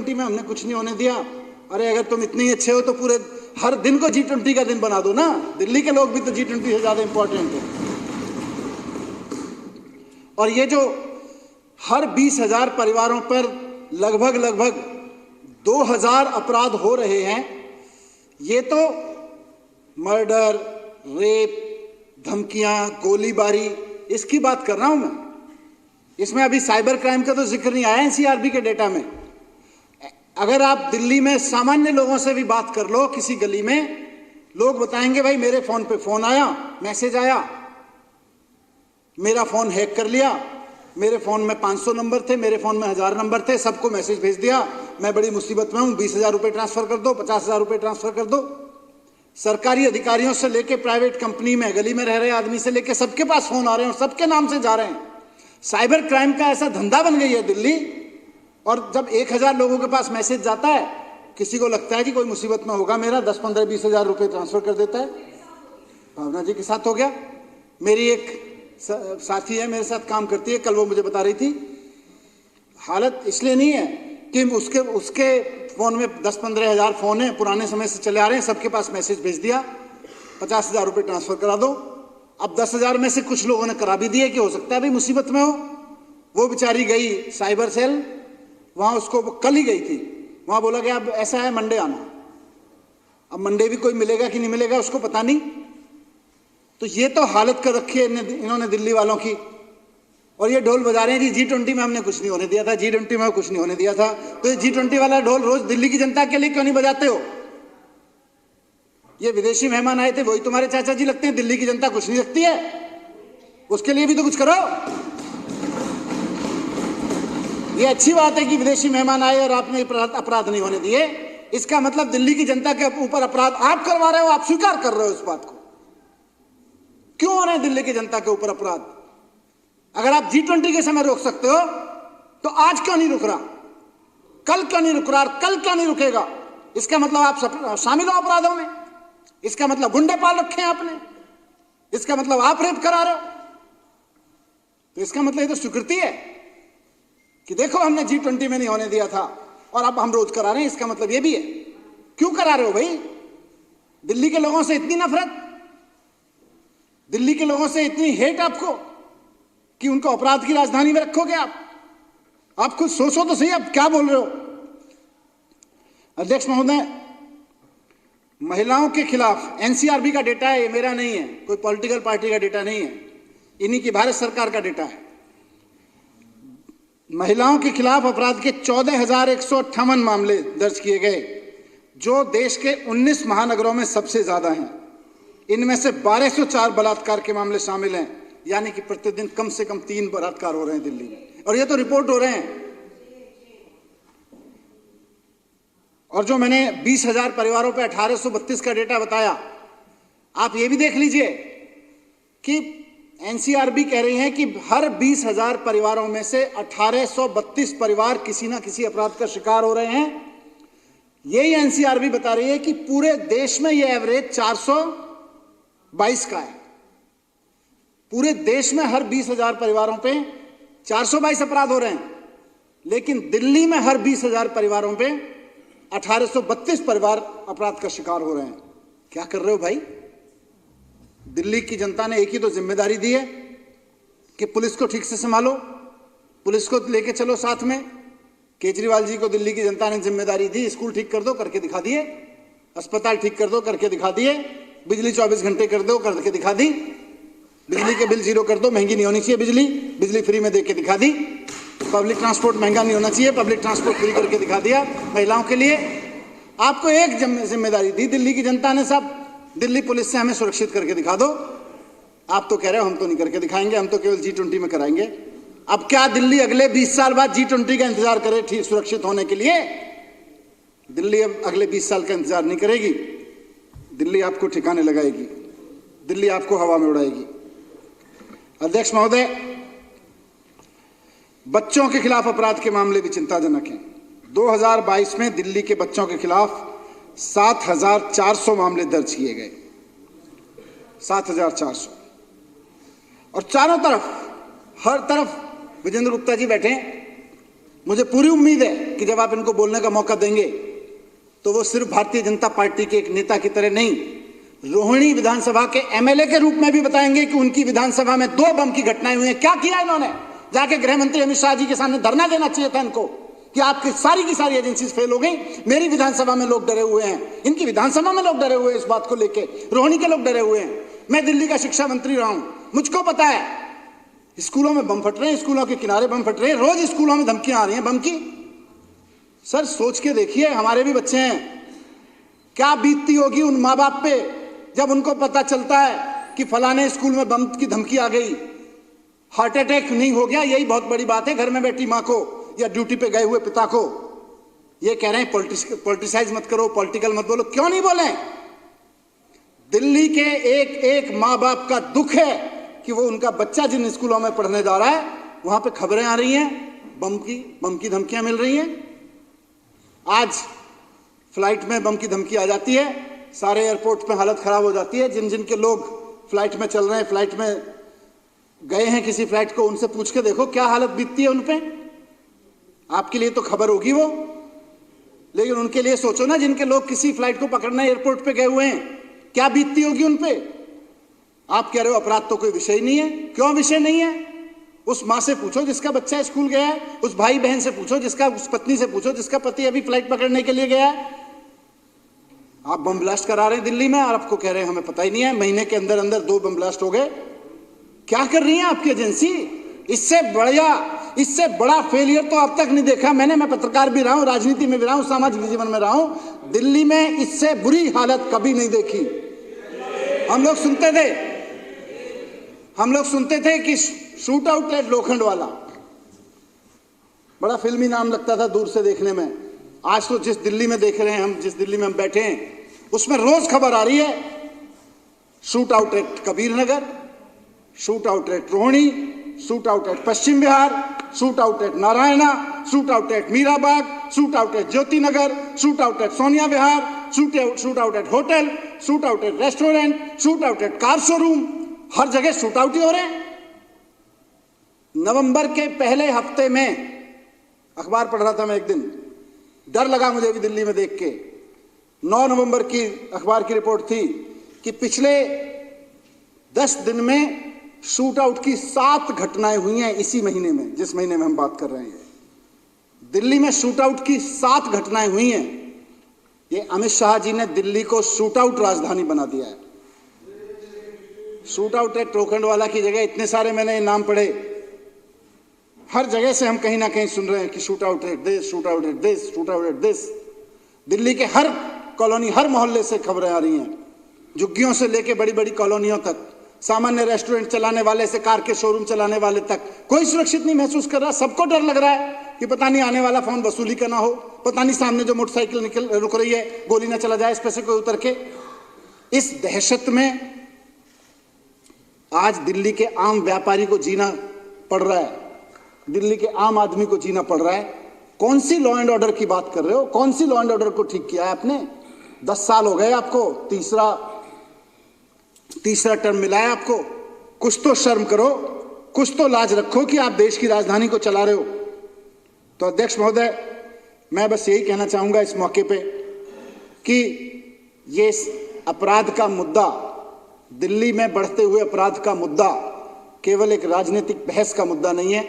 G20 में हमने कुछ नहीं होने दिया। अरे अगर तुम इतने ही अच्छे हो तो पूरे हर दिन को G20 का दिन बना दो ना। दिल्ली के लोग भी तो G20 से ज्यादा इंपॉर्टेंट है। और ये जो हर 20,000 परिवारों पर लगभग 2,000 अपराध हो रहे हैं, ये तो मर्डर, रेप, धमकियां, गोलीबारी, इसकी बात कर रहा हूं मैं। इसमें अभी साइबर क्राइम का तो जिक्र नहीं आया एनसीआरबी के डेटा में। अगर आप दिल्ली में सामान्य लोगों से भी बात कर लो, किसी गली में, लोग बताएंगे भाई मेरे फोन पे फोन आया, मैसेज आया, मेरा फोन हैक कर लिया, मेरे फोन में 500 नंबर थे, मेरे फोन में 1000 नंबर थे, सबको मैसेज भेज दिया, मैं बड़ी मुसीबत में हूं, 20,000 रुपए ट्रांसफर कर दो, 50,000 रुपए ट्रांसफर कर दो। सरकारी अधिकारियों से लेके प्राइवेट कंपनी में गली में रह रहे आदमी से लेके सबके पास फोन आ रहे हैं और सबके नाम से जा रहे हैं। साइबर क्राइम का ऐसा धंधा बन गई है दिल्ली। और जब 1,000 लोगों के पास मैसेज जाता है, किसी को लगता है कि कोई मुसीबत में होगा मेरा, 10, 15, 20,000 रुपए ट्रांसफर कर देता है। भावना जी के साथ हो गया। मेरी एक साथी है, मेरे साथ काम करती है, कल वो मुझे बता रही थी, हालत इसलिए नहीं है कि उसके फोन में 10-15 हजार फोन है, पुराने समय से चले आ रहे हैं, सबके पास मैसेज भेज दिया, 50,000 रुपए ट्रांसफर करा दो। अब 10,000 में से कुछ लोगों ने करा भी दिए कि हो सकता है भाई मुसीबत में हो। वो बेचारी गई साइबर सेल, वहां उसको कल ही गई थी, वहां बोला कि अब ऐसा है मंडे आना। अब मंडे भी कोई मिलेगा कि नहीं मिलेगा उसको पता नहीं। तो ये तो हालत कर रखी है इन्होंने दिल्ली वालों की। और ये ढोल बजा रहे हैं जी G20 में हमने कुछ नहीं होने दिया था, G20 में कुछ नहीं होने दिया था। तो ये G20 वाला ढोल रोज दिल्ली की जनता के लिए क्यों नहीं बजाते हो? ये विदेशी मेहमान आए थे, वही तुम्हारे चाचा जी लगते हैं। दिल्ली की जनता कुछ नहीं लगती है, उसके लिए भी तो कुछ करो। ये अच्छी बात है कि विदेशी मेहमान आए और आपने अपराध नहीं होने दिए। इसका मतलब दिल्ली की जनता के ऊपर अपराध आप करवा रहे हो, आप स्वीकार कर रहे हो इस बात को। क्यों हो रहे हैं दिल्ली की जनता के ऊपर अपराध? अगर आप G20 के समय रोक सकते हो तो आज क्यों नहीं रुक रहा? कल क्यों नहीं रुक रहा? कल क्यों नहीं रुकेगा? इसका मतलब आप शामिल हो अपराधों में। इसका मतलब गुंडे पाल रखे हैं आपने। इसका मतलब आप रेप करा रहे हो। तो इसका मतलब ये तो स्वीकृति है कि देखो हमने G20 में नहीं होने दिया था और अब हम रोज करा रहे हैं। इसका मतलब ये भी है। क्यों करा रहे हो भाई? दिल्ली के लोगों से इतनी नफरत, दिल्ली के लोगों से इतनी हेट आपको कि उनको अपराध की राजधानी में रखोगे आप? आप खुद सोचो तो सही, आप क्या बोल रहे हो? अध्यक्ष महोदय, महिलाओं के खिलाफ एनसीआरबी का डेटा है, ये मेरा नहीं है, कोई पॉलिटिकल पार्टी का डेटा नहीं है, इन्हीं की भारत सरकार का डेटा है। महिलाओं के खिलाफ अपराध के 14,158 मामले दर्ज किए गए, जो देश के 19 महानगरों में सबसे ज्यादा हैं। इनमें से 1,204 बलात्कार के मामले शामिल हैं, यानी कि प्रतिदिन कम से कम 3 बलात्कार हो रहे हैं दिल्ली में, और ये तो रिपोर्ट हो रहे हैं। और जो मैंने 20,000 परिवारों पे 1,832 का डेटा बताया, आप ये भी देख लीजिए कि एनसीआरबी कह रही है कि हर 20,000 परिवारों में से 1,832 परिवार किसी ना किसी अपराध का शिकार हो रहे हैं। यही एनसीआरबी बता रही है कि पूरे देश में ये एवरेज 422 का है। पूरे देश में हर 20,000 परिवारों पे 422 अपराध हो रहे हैं, लेकिन दिल्ली में हर 20,000 परिवारों पे 1,832 परिवार अपराध का शिकार हो रहे हैं। क्या कर रहे हो भाई? दिल्ली की जनता ने एक ही तो जिम्मेदारी दी है कि पुलिस को ठीक से संभालो, पुलिस को लेके चलो साथ में। केजरीवाल जी को दिल्ली की जनता ने जिम्मेदारी दी, स्कूल ठीक कर दो, करके दिखा दिए। अस्पताल ठीक कर दो, करके दिखा दिए। बिजली 24 घंटे कर दो, करके दिखा दी। बिजली के बिल 0 कर दो, महंगी नहीं होनी चाहिए बिजली, बिजली फ्री में देके दिखा दी। पब्लिक ट्रांसपोर्ट महंगा नहीं होना चाहिए, पब्लिक ट्रांसपोर्ट फ्री करके दिखा दिया महिलाओं के लिए। आपको एक जिम्मेदारी दी दिल्ली की जनता ने, सब दिल्ली पुलिस से हमें सुरक्षित करके दिखा दो। आप तो कह रहे हो हम तो नहीं करके दिखाएंगे, हम तो केवल G20 में कराएंगे। अब क्या दिल्ली अगले 20 साल बाद G20 का इंतजार करे ठीक सुरक्षित होने के लिए? दिल्ली अब अगले 20 साल का इंतजार नहीं करेगी। दिल्ली आपको ठिकाने लगाएगी, दिल्ली आपको हवा में उड़ाएगी। अध्यक्ष महोदय, बच्चों के खिलाफ अपराध के मामले भी चिंताजनक हैं। 2022 में दिल्ली के बच्चों के खिलाफ 7,400 मामले दर्ज किए गए, 7,400। और चारों तरफ, हर तरफ विजेंद्र गुप्ता जी बैठे हैं। मुझे पूरी उम्मीद है कि जब आप इनको बोलने का मौका देंगे तो वो सिर्फ भारतीय जनता पार्टी के एक नेता की तरह नहीं, रोहिणी विधानसभा के एमएलए के रूप में भी बताएंगे कि उनकी विधानसभा में 2 बम की घटनाएं हुई हैं। क्या किया इन्होंने? जाके गृह मंत्री अमित शाह जी के सामने धरना देना चाहिए था इनको कि आपकी सारी की सारी एजेंसीज फेल हो गई। मेरी विधानसभा में लोग डरे हुए हैं, इनकी विधानसभा में लोग डरे हुए हैं, इस बात को लेके रोहिणी के लोग डरे हुए हैं। मैं दिल्ली का शिक्षा मंत्री रहा हूं, मुझको पता है स्कूलों में बम फट रहे हैं, स्कूलों के किनारे बम फट रहे हैं, रोज स्कूलों में धमकियां आ रही हैं बम की। सर सोच के देखिए, हमारे भी बच्चे हैं, क्या बीतती होगी उन माँ बाप पे जब उनको पता चलता है कि फलाने स्कूल में बम की धमकी आ गई, हार्ट अटैक नहीं हो गया, यही बहुत बड़ी बात है घर में बैठी माँ को या ड्यूटी पे गए हुए पिता को। ये कह रहे हैं पॉलिटिसाइज मत करो, पॉलिटिकल मत बोलो, क्यों नहीं बोले? दिल्ली के एक एक माँ बाप का दुख है कि वो उनका बच्चा जिन स्कूलों में पढ़ने जा रहा है वहां पे खबरें आ रही हैं, बम की धमकियां मिल रही हैं। आज फ्लाइट में बम की धमकी आ जाती है, सारे एयरपोर्ट पे हालत खराब हो जाती है। जिन जिन के लोग फ्लाइट में चल रहे हैं, फ्लाइट में गए हैं किसी फ्लाइट को, उनसे पूछ के देखो क्या हालत बीतती है उन पे। आपके लिए तो खबर होगी वो, लेकिन उनके लिए सोचो ना, जिनके लोग किसी फ्लाइट को पकड़ने एयरपोर्ट पे गए हुए हैं, क्या बीतती होगी उन पे। आप कह रहे हो अपराध तो कोई विषय नहीं है, क्यों विषय नहीं है? उस माँ से पूछो जिसका बच्चा स्कूल गया है, उस भाई बहन से पूछो, उस पत्नी से पूछो जिसका पति अभी फ्लाइट पकड़ने के लिए गया है। आप बम ब्लास्ट करा रहे हैं दिल्ली में और आपको कह रहे हैं हमें पता ही नहीं है। महीने के अंदर अंदर 2 बम ब्लास्ट हो गए। क्या कर रही है आपकी एजेंसी? इससे बड़ा फेलियर तो अब तक नहीं देखा मैंने। मैं पत्रकार भी रहा हूं, राजनीति में भी रहा हूं, सामाजिक जीवन में रहा हूं। दिल्ली में इससे बुरी हालत कभी नहीं देखी। हम लोग सुनते थे कि शूट आउट एट लोखंडवाला, बड़ा फिल्मी नाम लगता था दूर से देखने में। आज तो जिस दिल्ली में देख रहे हैं हम, जिस दिल्ली में हम बैठे हैं, उसमें रोज खबर आ रही है shoot out at Kabir Nagar, shoot out at Rohini, shoot out at Paschim Vihar, shoot out at Narayana, shoot out at Mirabagh, shoot out at Jyoti Nagar, shoot out at Sonia Vihar, shoot out at hotel, shoot out at restaurant, shoot out at car showroom. हर जगह shoot out ही हो रहे हैं। नवंबर के पहले हफ्ते में अखबार पढ़ रहा था मैं एक दिन, डर लगा मुझे भी दिल्ली में देख के। 9 नवंबर की अखबार की रिपोर्ट थी कि पिछले 10 दिन में शूट आउट की 7 घटनाएं हुई हैं इसी महीने में, जिस महीने में हम बात कर रहे हैं। दिल्ली में शूट आउट की 7 घटनाएं हुई हैं। ये अमित शाह जी ने दिल्ली को शूट आउट राजधानी बना दिया है। शूट आउट एट लोखंडवाला की जगह इतने सारे मैंने नाम पढ़े, हर जगह से हम कहीं ना कहीं सुन रहे हैं कि shoot out at this, shoot out at this, shoot out at this. Delhi के हर कॉलोनी, हर मोहल्ले से खबरें आ रही हैं, झुग्गियों से लेके बड़ी बड़ी कॉलोनियों तक, सामान्य रेस्टोरेंट चलाने वाले से कार के शोरूम चलाने वाले तक, कोई सुरक्षित नहीं महसूस कर रहा। सबको डर लग रहा है कि पता नहीं आने वाला फोन वसूली का ना हो, पता नहीं सामने जो मोटरसाइकिल रुक रही है गोली ना चला जाए इस पे से कोई उतर के। इस दहशत में आज दिल्ली के आम व्यापारी को जीना पड़ रहा है, दिल्ली के आम आदमी को जीना पड़ रहा है। कौन सी लॉ एंड ऑर्डर की बात कर रहे हो? कौन सी लॉ एंड ऑर्डर को ठीक किया है आपने? 10 साल हो गए आपको, तीसरा टर्म मिला है आपको। कुछ तो शर्म करो, कुछ तो लाज रखो कि आप देश की राजधानी को चला रहे हो। तो अध्यक्ष महोदय, मैं बस यही कहना चाहूंगा इस मौके पे कि ये अपराध का मुद्दा, दिल्ली में बढ़ते हुए अपराध का मुद्दा केवल एक राजनीतिक बहस का मुद्दा नहीं है,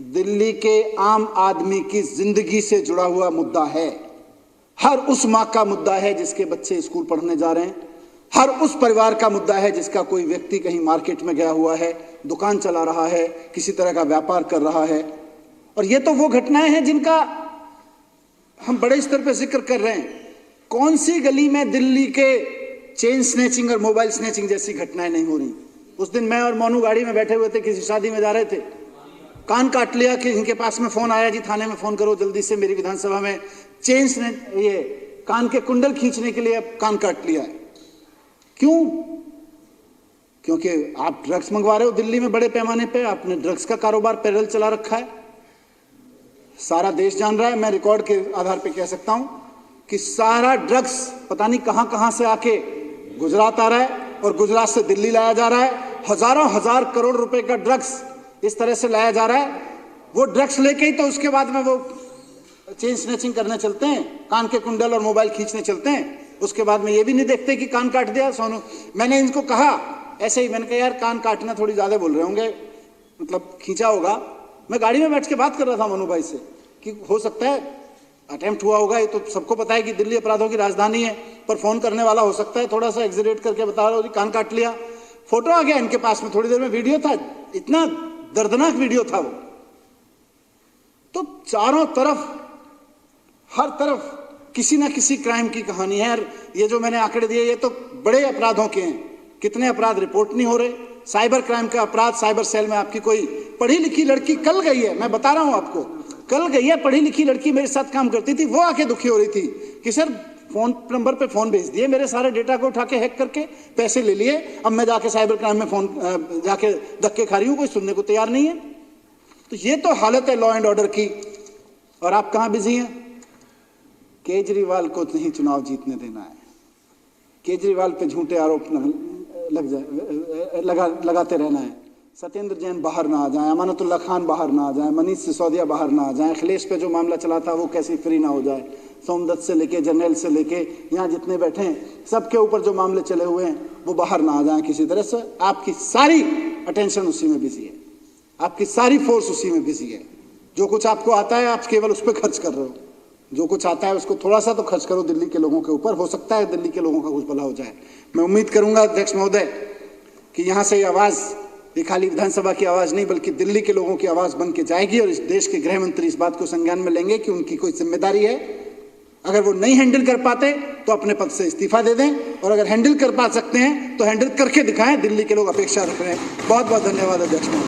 दिल्ली के आम आदमी की जिंदगी से जुड़ा हुआ मुद्दा है। हर उस माँ का मुद्दा है जिसके बच्चे स्कूल पढ़ने जा रहे हैं, हर उस परिवार का मुद्दा है जिसका कोई व्यक्ति कहीं मार्केट में गया हुआ है, दुकान चला रहा है, किसी तरह का व्यापार कर रहा है। और ये तो वो घटनाएं हैं जिनका हम बड़े स्तर पर जिक्र कर रहे हैं। कौन सी गली में दिल्ली के चेन स्नैचिंग और मोबाइल स्नैचिंग जैसी घटनाएं नहीं हो रही? उस दिन मैं और मोनू गाड़ी में बैठे हुए थे, किसी शादी में जा रहे थे, कान काट लिया कि इनके पास में फोन आया, जी थाने में फोन करो जल्दी से, मेरी विधानसभा में ये कान के कुंडल खींचने के लिए कान काट लिया है। क्यों? क्योंकि आप ड्रग्स मंगवा रहे हो दिल्ली में बड़े पैमाने पे, आपने ड्रग्स का कारोबार पैरेलल चला रखा है, सारा देश जान रहा है। मैं रिकॉर्ड के आधार पे कह सकता हूं कि सारा ड्रग्स पता नहीं कहां कहां से आके गुजरात आ रहा है और गुजरात से दिल्ली लाया जा रहा है। हजारों हजार करोड़ रुपए का ड्रग्स इस तरह से लाया जा रहा है। वो ड्रग्स लेके ही तो उसके बाद में वो चेन स्नैचिंग करने चलते हैं, कान के कुंडल और मोबाइल खींचने चलते हैं, उसके बाद में ये भी नहीं देखते कि कान काट दिया सोनू। मैंने इनको कहा ऐसे ही, मैंने कहा यार कान काटना थोड़ी ज़्यादा बोल रहे होंगे, मतलब खींचा होगा। मैं गाड़ी में बैठ के बात कर रहा था मनु भाई से कि हो सकता है अटेम्प्ट हुआ होगा, ये तो सबको पता है कि दिल्ली अपराधों की राजधानी है, पर फोन करने वाला हो सकता है थोड़ा सा एग्जरेट करके बता रहा हो, कान काट लिया। फोटो आ गया इनके पास में, थोड़ी देर में वीडियो था, इतना दर्दनाक वीडियो था वो। तो चारों तरफ, हर तरफ किसी ना किसी क्राइम की कहानी है। ये जो मैंने आंकड़े दिए ये तो बड़े अपराधों के हैं, कितने अपराध रिपोर्ट नहीं हो रहे। साइबर क्राइम का अपराध, साइबर सेल में आपकी कोई पढ़ी लिखी लड़की कल गई है, मैं बता रहा हूं आपको, कल गई है पढ़ी लिखी लड़की, मेरे साथ काम करती थी, वो आके दुखी हो रही थी कि सर फोन नंबर पे फोन भेज दिए, मेरे सारे डेटा को उठा के हैक करके पैसे ले लिए, अब मैं जाके साइबर क्राइम में फोन जाके धक्के खा रही हूं, कोई सुनने को तैयार नहीं है। तो ये तो हालत है लॉ एंड ऑर्डर की, और आप कहां बिजी हैं? केजरीवाल को नहीं चुनाव जीतने देना है। केजरीवाल पे झूठे आरोप लगाते रहना है। सत्येंद्र जैन बाहर ना आ जाए, अमानतुल्लाह खान बाहर ना आ जाए, मनीष सिसोदिया बाहर ना आ जाए, अखिलेश पे जो मामला चला था वो कैसे फ्री ना हो जाए, सोमदत्त से लेके जनरल से लेके यहाँ जितने बैठे हैं सबके ऊपर जो मामले चले हुए हैं वो बाहर ना आ जाए किसी तरह से। आपकी सारी अटेंशन उसी में बिजी है, आपकी सारी फोर्स उसी में बिजी है। जो कुछ आपको आता है आप केवल उस पर खर्च कर रहे हो, जो कुछ आता है उसको थोड़ा सा तो खर्च करो दिल्ली के लोगों के ऊपर, हो सकता है दिल्ली के लोगों का कुछ भला हो जाए। मैं उम्मीद करूंगा अध्यक्ष महोदय कि यहाँ से ये आवाज़, ये खाली विधानसभा की आवाज़ नहीं बल्कि दिल्ली के लोगों की आवाज़ बन के जाएगी, और इस देश के गृह मंत्री इस बात को संज्ञान में लेंगे कि उनकी कोई जिम्मेदारी है। अगर वो नहीं हैंडल कर पाते तो अपने पद से इस्तीफा दे दें, और अगर हैंडल कर पा सकते हैं तो हैंडल करके दिखाएं। दिल्ली के लोग अपेक्षा रख रहे हैं। बहुत बहुत धन्यवाद अध्यक्ष महोदय।